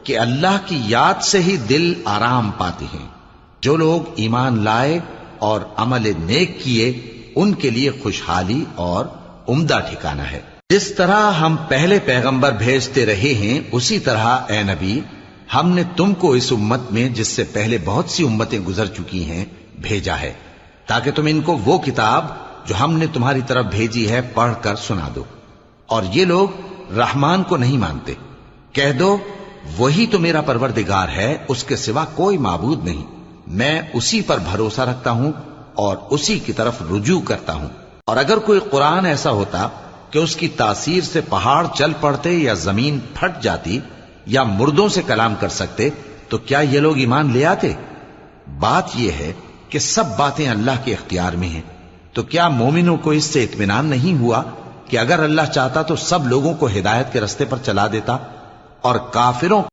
کہ اللہ کی یاد سے ہی دل آرام پاتے ہیں۔ جو لوگ ایمان لائے اور عمل نیک کیے ان کے لیے خوشحالی اور عمدہ ٹھکانہ ہے۔ جس طرح ہم پہلے پیغمبر بھیجتے رہے ہیں اسی طرح اے نبی ہم نے تم کو اس امت میں جس سے پہلے بہت سی امتیں گزر چکی ہیں بھیجا ہے، تاکہ تم ان کو وہ کتاب جو ہم نے تمہاری طرف بھیجی ہے پڑھ کر سنا دو۔ اور یہ لوگ رحمان کو نہیں مانتے۔ کہہ دو وہی تو میرا پروردگار ہے، اس کے سوا کوئی معبود نہیں، میں اسی پر بھروسہ رکھتا ہوں اور اسی کی طرف رجوع کرتا ہوں۔ اور اگر کوئی قرآن ایسا ہوتا کہ اس کی تاثیر سے پہاڑ چل پڑتے یا زمین پھٹ جاتی یا مردوں سے کلام کر سکتے تو کیا یہ لوگ ایمان لے آتے؟ بات یہ ہے کہ سب باتیں اللہ کے اختیار میں ہیں۔ تو کیا مومنوں کو اس سے اطمینان نہیں ہوا کہ اگر اللہ چاہتا تو سب لوگوں کو ہدایت کے رستے پر چلا دیتا؟ اور کافروں